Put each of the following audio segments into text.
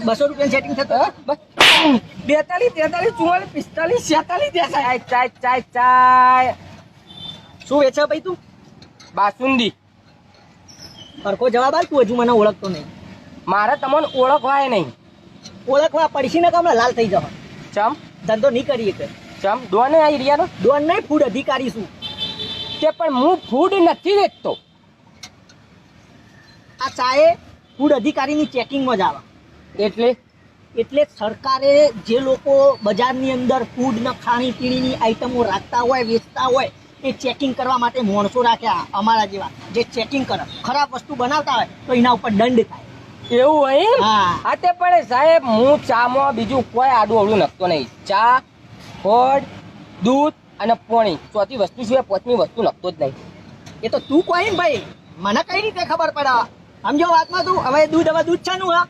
200 રૂપિયા સેટિંગ થતો 42 43 44 45 46 ચાય શું વેચે ભાઈ તું? બાસુંદી. સરખો જવાબ આલ, તું હજુ મને ઓળખતો નહીં. મારે તમને ઓળખવાય નહીં. ઓળખવા પડશે ને, હમણાં લાલ થઈ જવા. ચમ ધંધો નહીં કરીએ કે ચમ દોને આ એરિયાનો ડોન નહીં, ફૂડ અધિકારી છું. તે પણ હું ફૂડ નથી વેચતો. આ ચાએ ફૂડ અધિકારીની ચેકિંગમાં જ આવે. એટલે સરકારે જે લોકો બજારની અંદર ફૂડ ને ખાણી પીણીની આઈટમો રાખતા હોય, વેચતા હોય, એ ચેકિંગ કરવા માટે માણસો રાખ્યા અમારા જેવા, જે ચેકિંગ કરે. ખરાબ વસ્તુ બનાવતા હોય તો એના ઉપર દંડ થાય. એવું હોય? હા. આ તે પણ સાહેબ હું ચામાં બીજું કોઈ આડું અવળું નખતો નહીં. ચા, ફળ, દૂધ અને પાણી, ચોથી વસ્તુ સિવાય પાંચમી વસ્તુ નખતો જ નહીં. એ તો તું કોઈ ને ભાઈ, મને કઈ રીતે ખબર પડે? સમજો વાતમાં તું. હવે દૂધ છે નું? હા,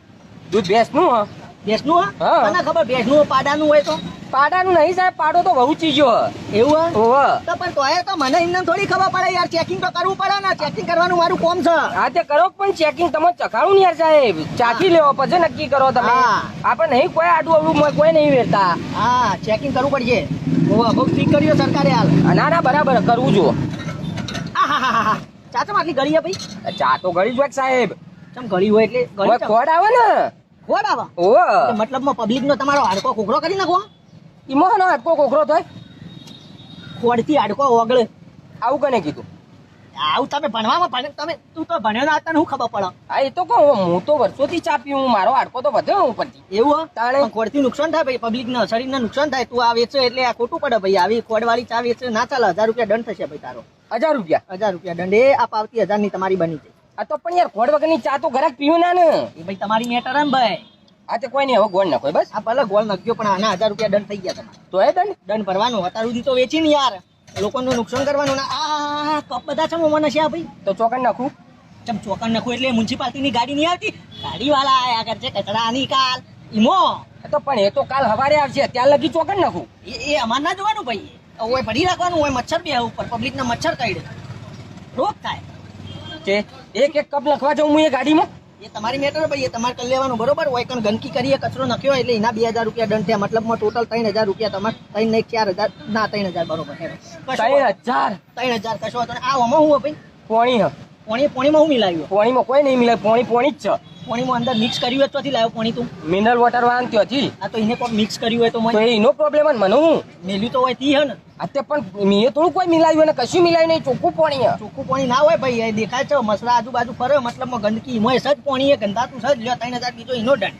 દૂધ ભેંસનું હ. ભેંસનું? હા. મને ખબર ભેંસનું પાડાનું હોય તો. પાડાનું નહીં સાહેબ, પાડો તો બહુ ચીજો હ. એવું ઓહ તો પણ તોય તો મને એમને થોડી ખબર પડે યાર. ચેકિંગ તો કરવું પડે ને. ચેકિંગ કરવાનું મારું કોમ છે. હા તે કરો પણ ચેકિંગ તમે ચખાડું ને યાર સાહેબ. ચાખી લેવો પછી નક્કી કરો તમે. હા. આપણે નહીં કોઈ આડું અવળું કોઈ નહીં વેરતા. હા, ચેકિંગ કરવું પડશે. બહુ સ્ટ્રીક કર્યો સરકારે હાલ. ના બરાબર કરવું જો. આહાહાહા. ચા ચમ આટલી ગળી ભાઈ? ચા તો ગળી જ હોય સાહેબ. ચમ ગળી હોય એટલે ગળી ચમ? ખોડ આવે ને. ખોડ આવે? ઓહ એટલે મતલબમાં પબ્લિક નો તમારો હાડકો ખોખરો કરી નાખો. ઈમો નો હાડકો કોકરો થાય. ખોડથી હાડકો ઓગળે. આવું કને કીધું? આવું તમે ભણવામાં તમે તું તો ભણ્યો ના હતા ને, હું ખબર પડે? હા એ તો કહું, હું તો વર્ષોથી ચા પીવું. મારો હાડકો તો વધ્યો ઉપરથી. એવું તાણે? ખોડથી નુકસાન થાય ભાઈ, પબ્લિક ને શરીરને નુકસાન થાય. તું આ વેચે એટલે આ ખોટું પડે ભાઈ. આવી ખોડ વાળી ચા વેચે ના ચાલે. 1000 રૂપિયા દંડ થશે ભાઈ તારો. 1000 રૂપિયા? 1000 રૂપિયા દંડ. એ આ પાવતી 1000 ની તમારી બની છે. આ તો પણ યાર ખોડ વગરની ચા તો ઘરાક પીવું ના ને. એ ભાઈ તમારી મેટર એમ ભાઈ. આ તે કોઈ નહીં, હવે ગોળ નાખો બસ. આ ભલે ગોળ નાખ્યો પણ આના 1000 રૂપિયા દંડ થઈ ગયા તમારે. તો એ દંડ દંડ ભરવાનું. અત્યાર સુધી તો વેચી ને યાર, લોકોનું નુકસાન કરવાનું. આ કપ બધા છે મને છે ભાઈ. તો ચોકન નાખું. ચમ ચોકન નાખું એટલે મ્યુનિસિપાલિટી ની ગાડી નહીં આવતી? ગાડી વાળા આયા કરશે કચરા નિકાલ ઈમો. તો પણ એ તો કાલ સવારે આવશે, ત્યાં લગી ચોકન નાખું. એ અમાર ના જોવાનું ભાઈ. હોય ભરી રાખવાનું હોય. મચ્છર બે ઉપર, પબ્લિક ના મચ્છર કરડે, રોગ થાય. કે એક કપ લખવા જાઉં હું એ ગાડીમાં? એ તમારી મેટર ભાઈ. એ તમારે કરી લેવાનું બરોબર. હોય કણ ગંદકી કરીએ, કચરો નાખ્યો એટલે એના 2000 રૂપિયા દંડ થયા. મતલબમાં ટોટલ 3000 રૂપિયા તમારે. 3 ને 4000 ના 3000 બરોબર. 3000? 3000 કશો વાંધો નહીં. આ આમાં હું ભાઈ પોણી હ. પોણીમાં હું મિલાવ્યો? પોણીમાં કોઈ નહીં મિલાય. પોણી જ છે. પોણીમાં અંદર મિક્સ કર્યું હોય ત્યાંથી લાવ્યો પોણી તું? મિનરલ વોટર વાળા ત્યાંથી. આ તો એને કોઈ મિક્સ કર્યું હોય તો તો મને એનો પ્રોબ્લેમ જ મને. હું મેલ્યું તો હોય તી હે ને. અત્યારે પણ મેં થોડું કોઈ મિલાવ્યું ને કશું મિલાવ્યું નહીં. ચોખ્ખું પાણી હ. ચોખ્ખું પાણી ના હોય ભાઈ. એ દેખાય છે મસરા આજુબાજુ ફરે, મતલબમાં ગંદકી મોય સજ પાણી એ ગંધાતું સજ લ્યો 3000 બીજો એનો દંડ.